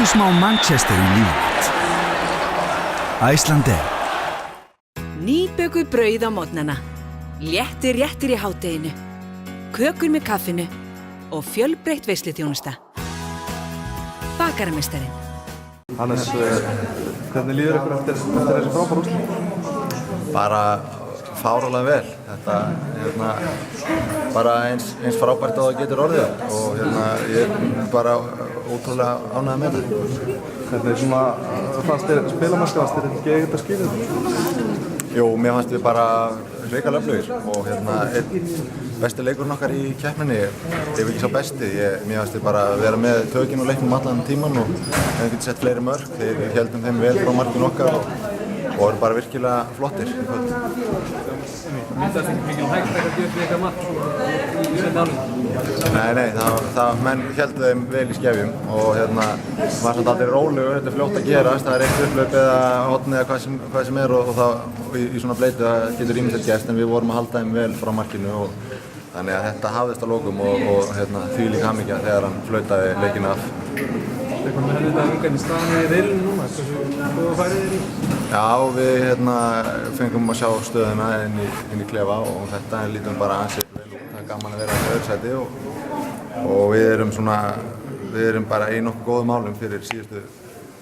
smá Manchester í lífið mitt. Icelandair. Nýbökuð brauð á morgnana, léttir réttir í hádeginu, kökur með kaffinu og fjölbreytt veisluþjónusta. Bakarameistarinn. Hannes, hvernig líður ykkur eftir þessi frábæru úrslit? Bara fáránlega vel. Þetta bara eins frábært og það getur orðið og ég er bara ótrúlega ánægður með þetta. Hvernig fannst þér spilamennska, fannst þér ekki ekkert að skilja þetta? Jú, mér fannst við bara hrikalega öflugir og einn besti leikurinn okkar í keppninni, ef ekki sá besti. Mér fannst við bara vera með tökin og leiknum allan tíman og hefum getið sett fleiri mörk. Þeir héldum þeim vel frá markinu okkar og voru bara virkilega flottir í kvöld. Myndast ekki mikil hægt að gera eitthvað mark í seinni hálfleik? Nei, menn héldu þeim vel í skefjum og var samt aldrei rólegur, þetta er fljótt að gerast, það er eitt upplaup eða hotn eða hvað sem er og það í svona bleitu það getur ýmislegt gerst en við vorum að halda þeim vel frá markinu og þannig að þetta hafðist að lokum og þvílík hamingja þegar hann flautaði leikinn af. Eitthvað með þetta umgæðni staðan í riðlinu núna, hversu færið þér í? Já, við fengum að sjá stöðuna inn í klefa og þetta lítum bara ansið vel út. Það er gaman að vera í öðru sæti og við erum bara í nokkuð góðum málum fyrir síðustu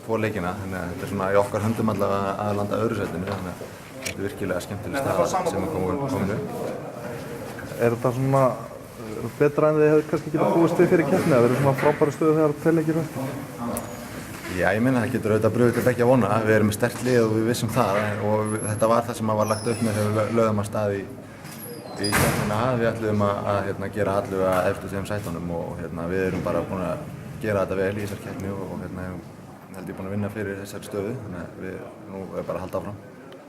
tvo leikina. Þannig að þetta er svona í okkar höndum allavega að landa öðru sætinu. Þannig að þetta er virkilega skemmtileg staða sem er komin upp. Er þetta svona betra en þið hefðu kannski getað búist við fyrir keppni að vera svona frábæru stöðu þegar tveir leikir eftir? Já, ég meina það getur auðvitað brugðið til beggja vona. Við erum með sterkt lið og við vissum það og þetta var það sem var lagt upp með þegar við lögðum af stað í keppnina. Við ætluðum að gera allavega eftir þeim sætunum og við erum bara búin að gera þetta vel í þessar keppni og held ég búin að vinna fyrir þessari stöðu. Þannig að nú er bara að halda áfram.